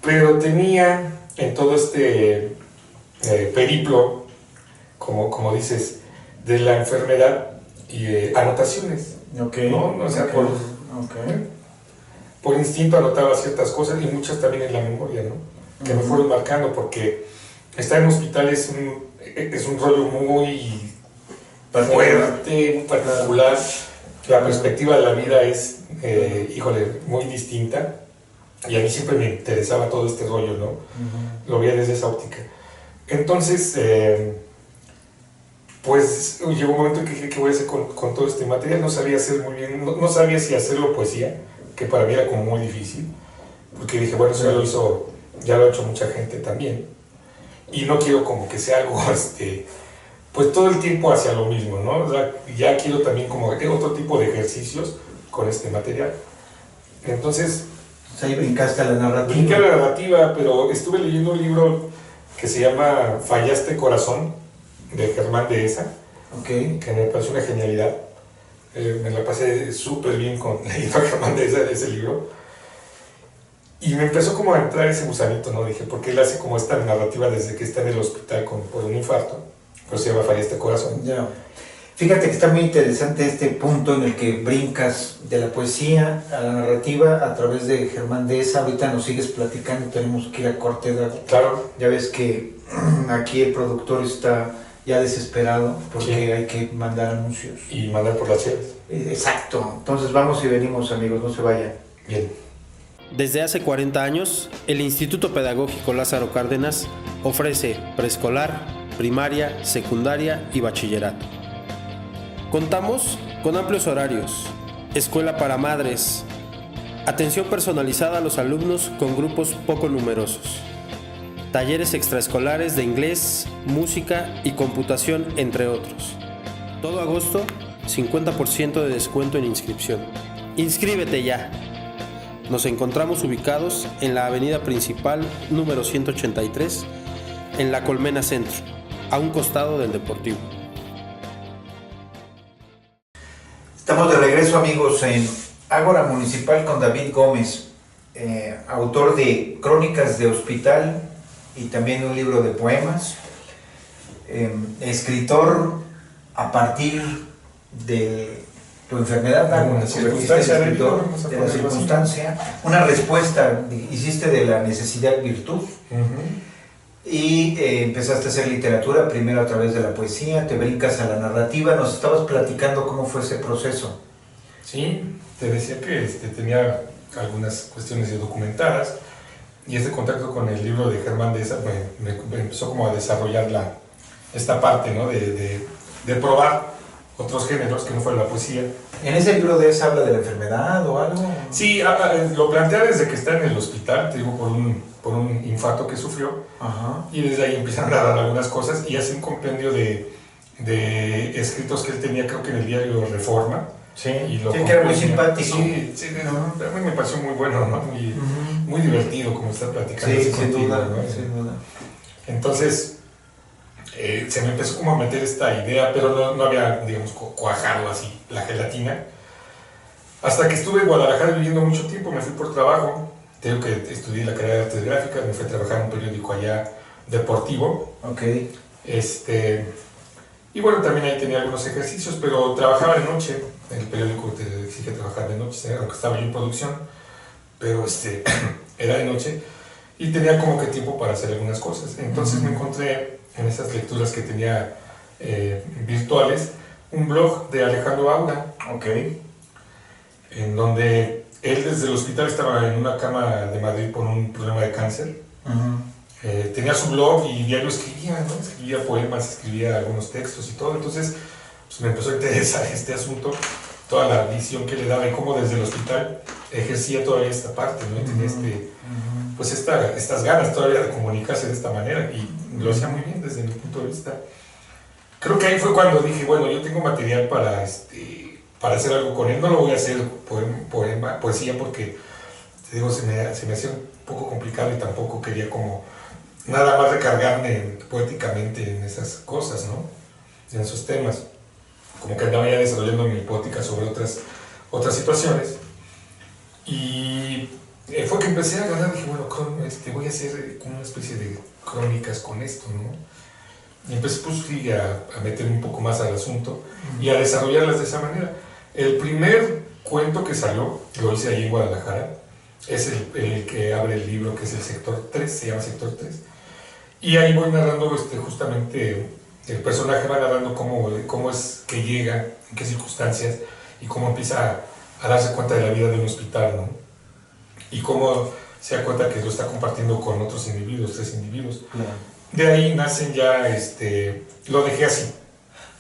[SPEAKER 2] pero tenía en todo periplo, como dices, de la enfermedad y anotaciones, ¿no? O sea, por instinto anotaba ciertas cosas y muchas también en la memoria, ¿no? Que me fueron marcando, porque estar en hospital es un rollo muy fuerte, muy particular. La perspectiva de la vida es, muy distinta, y a mí siempre me interesaba todo este rollo, ¿no? Lo veía desde esa óptica. Entonces, pues llegó un momento en que dije, ¿qué voy a hacer con todo este material? No sabía hacer muy bien, no sabía si hacerlo poesía, que para mí era como muy difícil, porque dije, bueno, eso ya lo ha hecho mucha gente también, y no quiero como que sea algo, pues todo el tiempo hacia lo mismo, ¿no? O sea, ya quiero también como otro tipo de ejercicios con este material. Entonces,
[SPEAKER 1] ahí brincaste a la narrativa.
[SPEAKER 2] Brinqué a la narrativa, pero estuve leyendo un libro que se llama Fallaste Corazón, de Germán Dehesa, que me pareció una genialidad. Me la pasé súper bien leyendo a Germán Dehesa de ese libro. Y me empezó como a entrar ese gusanito, ¿no? Dije, ¿por qué él hace como esta narrativa desde que está en el hospital por un infarto? Pero se llama Fallaste Corazón.
[SPEAKER 1] Ya. Fíjate que está muy interesante este punto en el que brincas de la poesía a la narrativa a través de Germán Dehesa. Ahorita nos sigues platicando, tenemos que ir a corte, Dago.
[SPEAKER 2] Claro.
[SPEAKER 1] Ya ves que aquí el productor está ya desesperado porque hay que mandar anuncios.
[SPEAKER 2] Y mandar por las cheves.
[SPEAKER 1] Exacto. Entonces vamos y venimos, amigos, no se vayan.
[SPEAKER 2] Bien.
[SPEAKER 3] Desde hace 40 años, el Instituto Pedagógico Lázaro Cárdenas ofrece preescolar, primaria, secundaria y bachillerato. Contamos con amplios horarios, escuela para madres, atención personalizada a los alumnos con grupos poco numerosos, talleres extraescolares de inglés, música y computación, entre otros. Todo agosto, 50% de descuento en inscripción. ¡Inscríbete ya! Nos encontramos ubicados en la avenida principal número 183, en La Colmena Centro, a un costado del Deportivo.
[SPEAKER 1] Estamos de regreso, amigos, en Ágora Municipal con David Gómez, autor de Crónicas de Hospital y también un libro de poemas, escritor a partir de tu enfermedad,
[SPEAKER 2] Una
[SPEAKER 1] te convertiste en
[SPEAKER 2] circunstancia de
[SPEAKER 1] escritor,
[SPEAKER 2] vida, vamos a
[SPEAKER 1] de la
[SPEAKER 2] ponerlo así.
[SPEAKER 1] circunstancia, una respuesta, hiciste de la necesidad virtud. Y empezaste a hacer literatura, primero a través de la poesía, te brincas a la narrativa. Nos estabas platicando cómo fue ese proceso.
[SPEAKER 2] Sí, te decía que tenía algunas cuestiones documentadas y este contacto con el libro de Germán Deza me empezó como a desarrollar esta parte, ¿no? de probar otros géneros que no fuera la poesía.
[SPEAKER 1] ¿En ese libro de esa habla de la enfermedad o algo?
[SPEAKER 2] Sí, lo plantea desde que está en el hospital, te digo, por un infarto que sufrió.
[SPEAKER 1] Ajá.
[SPEAKER 2] Y desde ahí empiezan a narrar algunas cosas y hace un compendio de escritos que él tenía, creo que en el diario Reforma.
[SPEAKER 1] Sí,
[SPEAKER 2] Y lo
[SPEAKER 1] sí, que era muy
[SPEAKER 2] comprendía.
[SPEAKER 1] simpático.
[SPEAKER 2] Sí, a mí me pareció muy bueno, ¿no? Muy divertido como está platicando.
[SPEAKER 1] Sí,
[SPEAKER 2] así
[SPEAKER 1] sin
[SPEAKER 2] contigo,
[SPEAKER 1] duda,
[SPEAKER 2] ¿no?
[SPEAKER 1] sin duda.
[SPEAKER 2] Entonces, se me empezó como a meter esta idea, pero no había, digamos, cuajado así la gelatina. Hasta que estuve en Guadalajara viviendo mucho tiempo, me fui por trabajo. Te digo que estudié la carrera de artes gráficas, me fui a trabajar en un periódico allá deportivo.
[SPEAKER 1] Ok.
[SPEAKER 2] Y bueno, también ahí tenía algunos ejercicios, pero trabajaba de noche. El periódico te exige trabajar de noche, aunque estaba yo en producción, pero era de noche y tenía como que tiempo para hacer algunas cosas. Entonces me encontré en esas lecturas que tenía virtuales un blog de Alejandro Aura,
[SPEAKER 1] Ok.
[SPEAKER 2] en donde él desde el hospital estaba en una cama de Madrid por un problema de cáncer. Tenía su blog y diario escribía, ¿no? Escribía poemas, escribía algunos textos y todo. Entonces pues me empezó a interesar este asunto, toda la visión que le daba y cómo desde el hospital ejercía todavía esta parte, ¿no? Y tenía pues estas ganas todavía de comunicarse de esta manera y lo hacía muy bien desde mi punto de vista. Creo que ahí fue cuando dije, bueno, yo tengo material para hacer algo con él. No lo voy a hacer poesía porque, te digo, se me hacía un poco complicado y tampoco quería como nada más recargarme poéticamente en esas cosas, ¿no? En esos temas. Como que andaba ya desarrollando mi poética sobre otras situaciones. Y fue que empecé a ganar, dije, bueno, voy a hacer como una especie de crónicas con esto, ¿no? Y empecé pues, sí, a meterme un poco más al asunto y a desarrollarlas de esa manera. El primer cuento que salió, lo hice ahí en Guadalajara, es el que abre el libro, que es el sector 3, se llama sector 3. Y ahí voy narrando justamente, el personaje va narrando cómo es que llega, en qué circunstancias, y cómo empieza a darse cuenta de la vida de un hospital, ¿no? Y cómo se da cuenta que lo está compartiendo con otros individuos, 3 individuos.
[SPEAKER 1] Claro.
[SPEAKER 2] De ahí nacen ya, lo dejé así.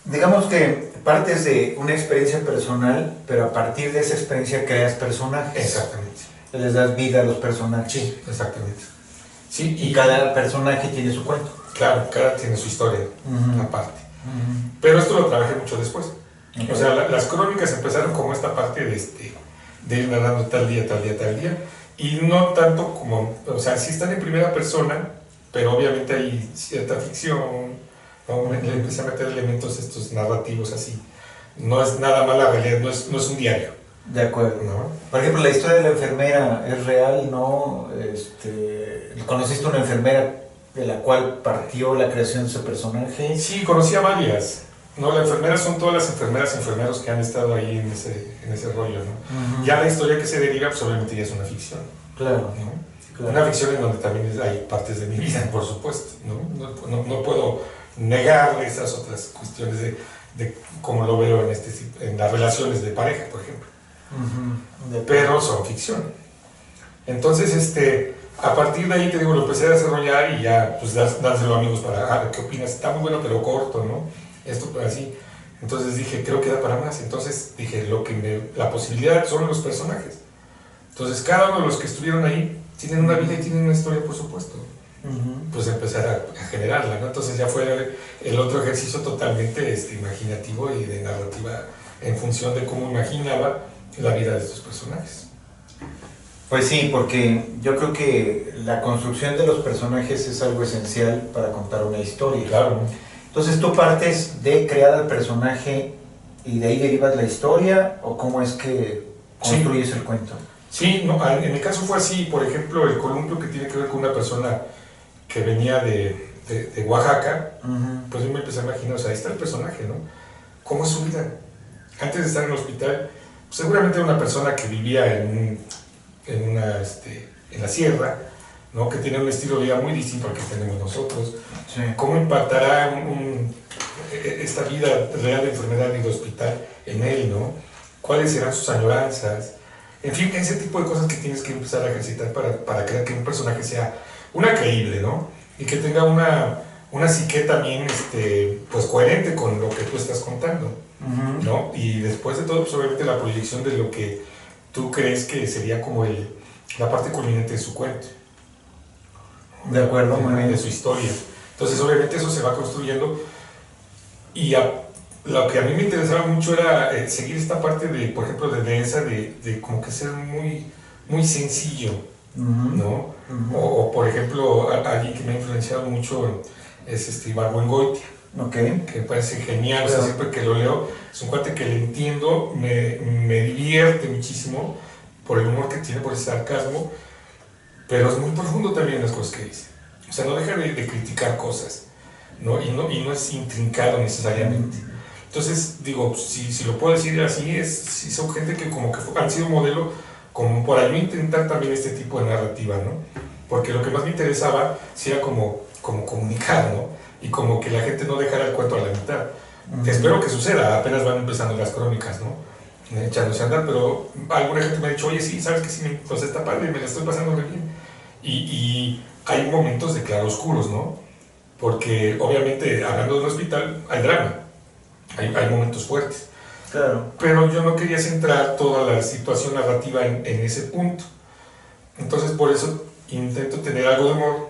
[SPEAKER 1] Digamos que partes de una experiencia personal, pero a partir de esa experiencia creas personajes.
[SPEAKER 2] Exactamente.
[SPEAKER 1] Les das vida a los personajes.
[SPEAKER 2] Sí, exactamente. Sí,
[SPEAKER 1] Y cada personaje tiene su cuento.
[SPEAKER 2] Claro, cada tiene su historia aparte.
[SPEAKER 1] Uh-huh.
[SPEAKER 2] Pero esto lo trabajé mucho después.
[SPEAKER 1] Okay.
[SPEAKER 2] O sea, las crónicas empezaron como esta parte de ir narrando tal día, tal día, tal día. Y no tanto como, o sea, sí están en primera persona, pero obviamente hay cierta ficción, ¿no? Le empecé a meter elementos estos narrativos así. No es nada más la realidad, no es un diario.
[SPEAKER 1] De acuerdo.
[SPEAKER 2] ¿No?
[SPEAKER 1] Por ejemplo, la historia de la enfermera es real, ¿no? ¿Conociste una enfermera de la cual partió la creación de ese personaje?
[SPEAKER 2] Sí, conocí a varias. No, las enfermeras son todas las enfermeras y enfermeros que han estado ahí en ese rollo, ¿no? Ya la historia que se deriva, pues obviamente ya es una ficción.
[SPEAKER 1] Claro.
[SPEAKER 2] ¿No?
[SPEAKER 1] Claro.
[SPEAKER 2] Una ficción en donde también hay partes de mi vida, por supuesto, ¿no? No puedo negar esas otras cuestiones de cómo lo veo en las relaciones de pareja, por ejemplo. Pero son ficción. Entonces, a partir de ahí, te digo, lo empecé a desarrollar y ya, pues, dárselo a amigos para, ¿qué opinas? Está muy bueno, pero corto, ¿no? Esto, así. Entonces dije, creo que da para más. Entonces dije, la posibilidad son los personajes. Entonces, cada uno de los que estuvieron ahí tienen una vida y tienen una historia, por supuesto. Pues empezar a generarla, ¿no? Entonces ya fue el otro ejercicio totalmente imaginativo y de narrativa en función de cómo imaginaba la vida de estos personajes.
[SPEAKER 1] Pues sí, porque yo creo que la construcción de los personajes es algo esencial para contar una historia.
[SPEAKER 2] Claro.
[SPEAKER 1] Entonces, ¿tú partes de crear al personaje y de ahí derivas la historia o cómo es que construyes el cuento?
[SPEAKER 2] Sí, no, en mi caso fue así. Por ejemplo, el columpio, que tiene que ver con una persona que venía de Oaxaca, pues yo me empecé a imaginar, o sea, ahí está el personaje, ¿no? ¿Cómo es su vida? antes de estar en el hospital, pues seguramente era una persona que vivía en la sierra, ¿no? Que tiene un estilo de vida muy distinto al que tenemos nosotros.
[SPEAKER 1] Sí.
[SPEAKER 2] ¿Cómo impactará esta vida real de enfermedad y de hospital en él, ¿no? ¿Cuáles serán sus añoranzas? En fin, ese tipo de cosas que tienes que empezar a ejercitar para crear que un personaje sea creíble, ¿no? Y que tenga una psique también pues coherente con lo que tú estás contando, ¿no? Y después de todo, pues obviamente la proyección de lo que tú crees que sería como la parte culminante de su cuento.
[SPEAKER 1] De acuerdo, muy bien.
[SPEAKER 2] De su historia. Entonces, obviamente eso se va construyendo y lo que a mí me interesaba mucho era seguir esta parte de, por ejemplo, de como que ser muy, muy sencillo, ¿no? O, por ejemplo, alguien que me ha influenciado mucho es Ibargüengoitia, que me parece genial, o sea, siempre que lo leo, es un cuate que le entiendo, me divierte muchísimo por el humor que tiene, por ese sarcasmo, pero es muy profundo también las cosas que dice. O sea, no deja de criticar cosas, ¿no? Y no es intrincado necesariamente. Entonces, digo, si lo puedo decir así, si son gente que como que han sido modelo, como para yo intentar también este tipo de narrativa, ¿no? Porque lo que más me interesaba sí era como comunicar, ¿no? Y como que la gente no dejara el cuento a la mitad. Espero que suceda, apenas van empezando las crónicas, ¿no? Echándose a andar, pero alguna gente me ha dicho, oye, sí, sabes que sí, pues está padre, me la estoy pasando re bien. Y hay momentos de claroscuros, ¿no? Porque obviamente, hablando de un hospital, hay drama, hay momentos fuertes.
[SPEAKER 1] Claro.
[SPEAKER 2] Pero yo no quería centrar toda la situación narrativa en ese punto. Entonces, por eso intento tener algo de humor,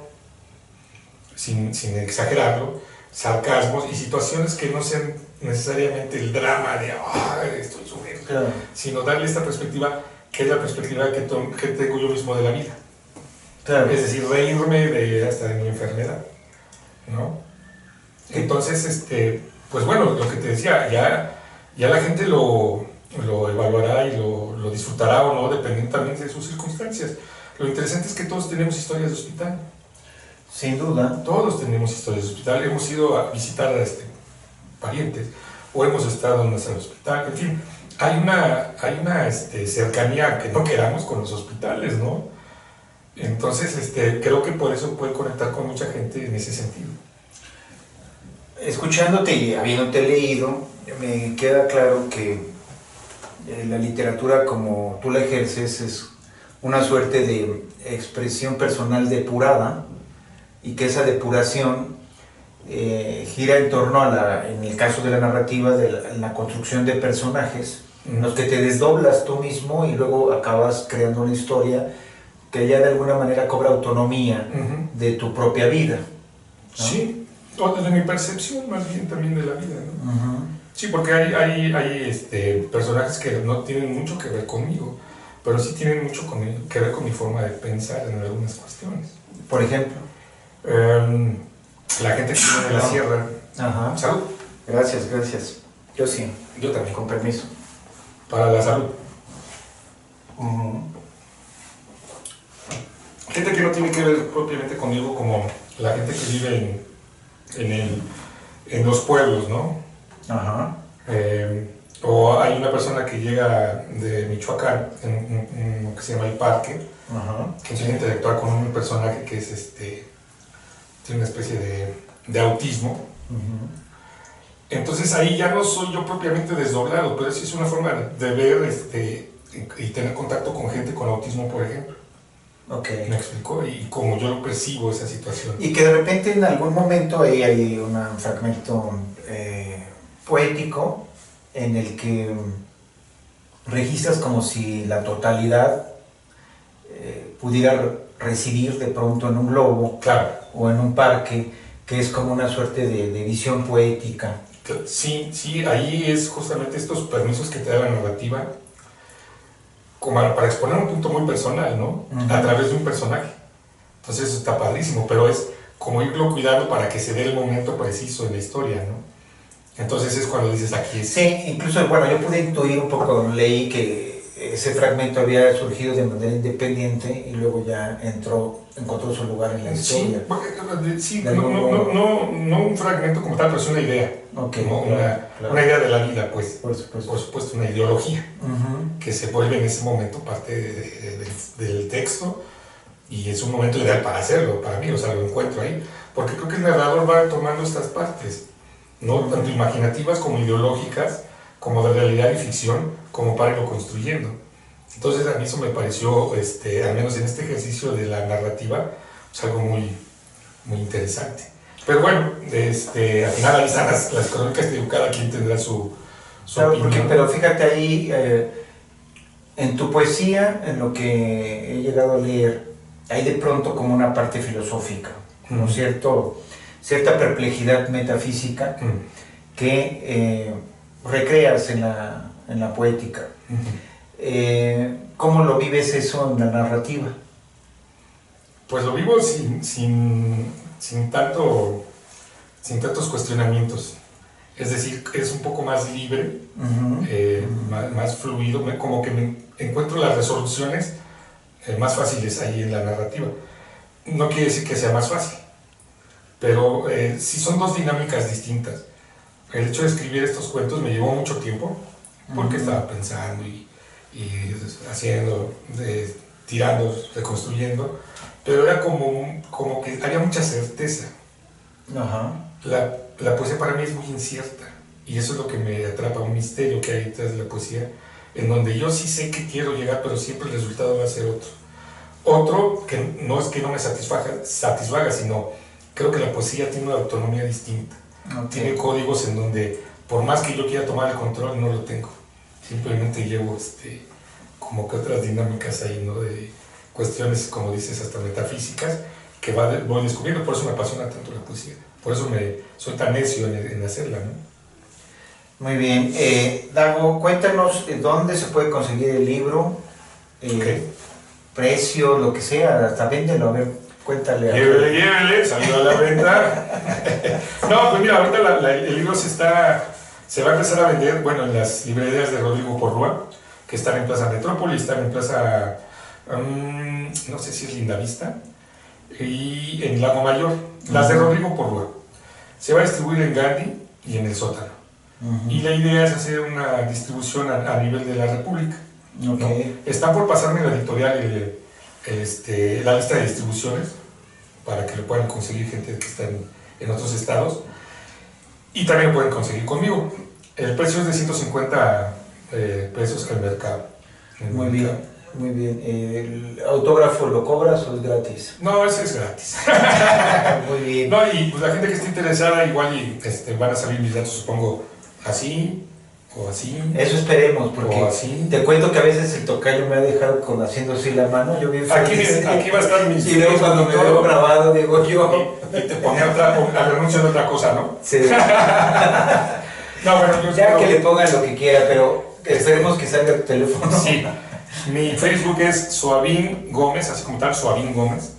[SPEAKER 2] sin exagerarlo, sarcasmos y situaciones que no sean necesariamente el drama de estoy sufriendo,
[SPEAKER 1] Claro.
[SPEAKER 2] sino darle esta perspectiva, que es la perspectiva que tengo yo mismo de la vida.
[SPEAKER 1] Claro.
[SPEAKER 2] Es decir, reírme hasta de mi enfermedad, ¿no? Entonces, pues bueno, lo que te decía, ya la gente lo evaluará y lo disfrutará o no, dependiendo también de sus circunstancias. Lo interesante es que todos tenemos historias de hospital.
[SPEAKER 1] Sin duda.
[SPEAKER 2] Todos tenemos historias de hospital. Hemos ido a visitar a parientes o hemos estado en nuestro hospital. En fin, hay una cercanía que no queramos con los hospitales, ¿no? Entonces, creo que por eso puede conectar con mucha gente en ese sentido.
[SPEAKER 1] Escuchándote y habiéndote leído, me queda claro que la literatura como tú la ejerces es una suerte de expresión personal depurada y que esa depuración gira en torno en el caso de la narrativa, la construcción de personajes en los que te desdoblas tú mismo y luego acabas creando una historia que ya de alguna manera cobra autonomía de tu propia vida, ¿no?
[SPEAKER 2] Sí, o desde mi percepción más bien también de la vida, ¿no? Sí, porque hay personajes que no tienen mucho que ver conmigo, pero sí tienen mucho que ver con mi forma de pensar en algunas cuestiones.
[SPEAKER 1] Por ejemplo.
[SPEAKER 2] La gente que vive en la sierra.
[SPEAKER 1] Ajá.
[SPEAKER 2] Salud.
[SPEAKER 1] Gracias. Yo sí.
[SPEAKER 2] Yo también.
[SPEAKER 1] Con permiso.
[SPEAKER 2] Para la salud. Gente que no tiene que ver propiamente conmigo, como la gente que vive en los pueblos, ¿no?
[SPEAKER 1] Ajá.
[SPEAKER 2] O hay una persona que llega de Michoacán, en lo que se llama El Parque,
[SPEAKER 1] Ajá.
[SPEAKER 2] que empieza a interactuar con un personaje que es tiene una especie de autismo. Entonces ahí ya no soy yo propiamente desdoblado, pero sí es una forma de ver y tener contacto con gente con autismo, por ejemplo.
[SPEAKER 1] Okay.
[SPEAKER 2] ¿Me explicó? Y como yo lo percibo esa situación.
[SPEAKER 1] Y que de repente en algún momento ahí hay un fragmento poético en el que registras como si la totalidad pudiera residir de pronto en un globo,
[SPEAKER 2] claro,
[SPEAKER 1] o en un parque, que es como una suerte de visión poética.
[SPEAKER 2] Sí, ahí es justamente estos permisos que te da la narrativa como para exponer un punto muy personal, ¿no? A través de un personaje. Entonces eso está padrísimo, pero es como irlo cuidando para que se dé el momento preciso en la historia, ¿no? Entonces es cuando dices aquí es...
[SPEAKER 1] Sí, incluso, bueno, yo pude intuir un poco, leí que ese fragmento había surgido de manera independiente y luego ya encontró su lugar en la historia.
[SPEAKER 2] Sí, no un fragmento como tal, pero es una idea.
[SPEAKER 1] Okay,
[SPEAKER 2] como
[SPEAKER 1] claro.
[SPEAKER 2] Una idea de la vida, pues.
[SPEAKER 1] Por supuesto.
[SPEAKER 2] Una ideología
[SPEAKER 1] Uh-huh.
[SPEAKER 2] que se vuelve en ese momento parte del texto, y es un momento ideal para hacerlo, para mí, o sea, lo encuentro ahí, porque creo que el narrador va tomando estas partes, ¿no? Tanto imaginativas como ideológicas, como de realidad y ficción, como para irlo construyendo. Entonces a mí eso me pareció, al menos en este ejercicio de la narrativa, pues algo muy, muy interesante. Pero bueno, al final ahí están las crónicas, digo, cada quien tendrá su
[SPEAKER 1] claro,
[SPEAKER 2] opinión.
[SPEAKER 1] pero fíjate ahí, en tu poesía, en lo que he llegado a leer, hay de pronto como una parte filosófica, ¿no? Cierta perplejidad metafísica que recreas en la poética. ¿Cómo lo vives eso en la narrativa?
[SPEAKER 2] Pues lo vivo sin tantos cuestionamientos. Es decir, es un poco más libre, más fluido, como que me encuentro las resoluciones más fáciles ahí en la narrativa. No quiere decir que sea más fácil, pero sí son dos dinámicas distintas. El hecho de escribir estos cuentos me llevó mucho tiempo, porque estaba pensando y haciendo, tirando, reconstruyendo, pero era como que había mucha certeza.
[SPEAKER 1] Ajá.
[SPEAKER 2] La poesía para mí es muy incierta, y eso es lo que me atrapa, un misterio que hay detrás de la poesía, en donde yo sí sé que quiero llegar, pero siempre el resultado va a ser otro. Otro que no es que no me satisfaga, sino creo que la poesía tiene una autonomía distinta. Okay. Tiene códigos en donde, por más que yo quiera tomar el control, no lo tengo. Simplemente llevo como que otras dinámicas ahí, ¿no? De cuestiones, como dices, hasta metafísicas, que voy descubriendo. Por eso me apasiona tanto la poesía. Por eso soy tan necio en hacerla, ¿no?
[SPEAKER 1] Muy bien. Dago, cuéntanos dónde se puede conseguir el libro, precio, lo que sea, hasta véndelo, a ver, cuéntale.
[SPEAKER 2] Llévele, salió a la venta. No, pues mira, ahorita el libro se va a empezar a vender, bueno, en las librerías de Rodrigo Porrúa, que están en Plaza Metrópoli, están en Plaza, no sé si es Lindavista, y en Lago Mayor, las de Rodrigo Porrúa. Se va a distribuir en Gandhi y en el Sótano. Y la idea es hacer una distribución a nivel de la República.
[SPEAKER 1] Okay.
[SPEAKER 2] ¿No? Están por pasarme la editorial la lista de distribuciones para que lo puedan conseguir gente que está en otros estados, y también lo pueden conseguir conmigo. El precio es de 150 pesos al mercado.
[SPEAKER 1] Muy bien, muy bien. ¿El autógrafo lo cobras o es gratis?
[SPEAKER 2] No, ese es gratis.
[SPEAKER 1] Muy bien.
[SPEAKER 2] No, y pues la gente que esté interesada, igual van a salir mis datos, supongo, así o así.
[SPEAKER 1] Eso esperemos, porque
[SPEAKER 2] así.
[SPEAKER 1] Te cuento que a veces el tocayo me ha dejado haciendo así la mano, yo bien feliz.
[SPEAKER 2] Aquí va a estar mis...
[SPEAKER 1] Y luego cuando me veo grabado digo yo...
[SPEAKER 2] Y te pone al anuncio de otra cosa, ¿no?
[SPEAKER 1] Sí.
[SPEAKER 2] No, bueno, yo
[SPEAKER 1] ya que le pongan lo que quiera, pero esperemos que salga tu teléfono.
[SPEAKER 2] Sí. Mi Facebook es Suavín Gómez, así como tal, Suavín Gómez.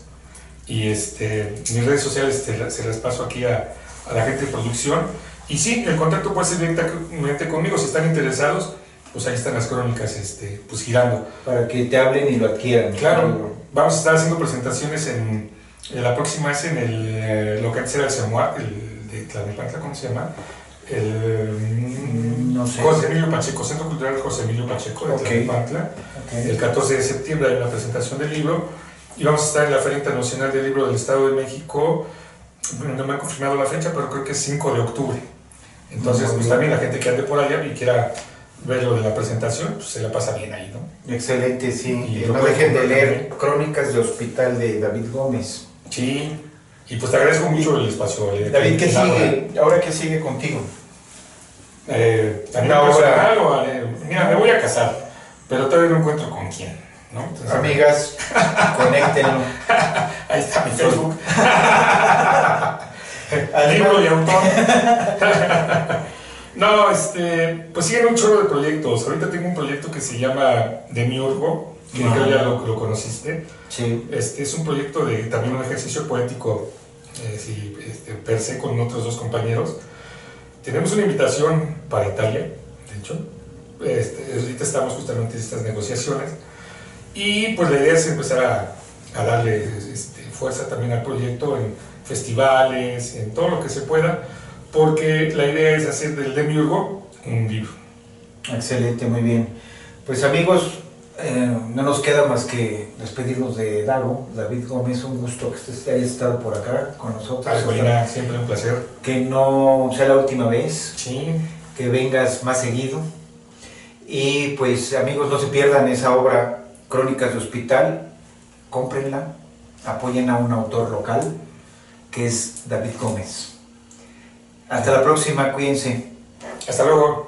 [SPEAKER 2] Y mis redes sociales se las paso aquí a la gente de producción. Y sí, el contacto puede ser directamente conmigo. Si están interesados, pues ahí están las crónicas pues girando.
[SPEAKER 1] Para que te hablen y lo adquieran.
[SPEAKER 2] Claro, vamos a estar haciendo presentaciones la próxima es en el local será el CEMUAC, el de Tlalnepantla, ¿cómo se llama?
[SPEAKER 1] No sé.
[SPEAKER 2] José Emilio Pacheco, Centro Cultural José Emilio Pacheco de Tlalnepantla. El 14 de septiembre hay una presentación del libro, y vamos a estar en la Feria Internacional del Libro del Estado de México. No me han confirmado la fecha, pero creo que es 5 de octubre. Entonces, pues también la gente que ande por allá y quiera ver lo de la presentación, pues se la pasa bien ahí, ¿no?
[SPEAKER 1] Excelente, sí.
[SPEAKER 2] Y
[SPEAKER 1] no dejen de leer Crónicas de Hospital de David Gómez.
[SPEAKER 2] Sí, y pues te agradezco mucho el espacio.
[SPEAKER 1] David, ¿qué sigue? ¿Ahora qué sigue contigo?
[SPEAKER 2] ¿Una obra? Mira, me voy a casar, pero todavía no encuentro con quién, ¿no? Entonces,
[SPEAKER 1] amigas, conéctenlo.
[SPEAKER 2] Ahí está mi Facebook. Libro y autor. No, pues siguen un chorro de proyectos. Ahorita tengo un proyecto que se llama Demiurgo, que creo ya lo conociste.
[SPEAKER 1] Sí.
[SPEAKER 2] Es un proyecto de también un ejercicio poético, per se, con otros dos compañeros. Tenemos una invitación para Italia, de hecho, ahorita estamos justamente en estas negociaciones y pues la idea es empezar a darle fuerza también al proyecto en festivales, en todo lo que se pueda, porque la idea es hacer del Demiurgo un libro.
[SPEAKER 1] Excelente, muy bien. Pues amigos, no nos queda más que despedirnos de David Gómez. Un gusto que usted haya estado por acá con nosotros.
[SPEAKER 2] Alcolina, siempre un placer.
[SPEAKER 1] Que no sea la última vez,
[SPEAKER 2] Sí.
[SPEAKER 1] que vengas más seguido. Y pues amigos, no se pierdan esa obra Crónicas de Hospital, cómprenla, apoyen a un autor local que es David Gómez. Hasta la próxima, cuídense.
[SPEAKER 2] Hasta luego.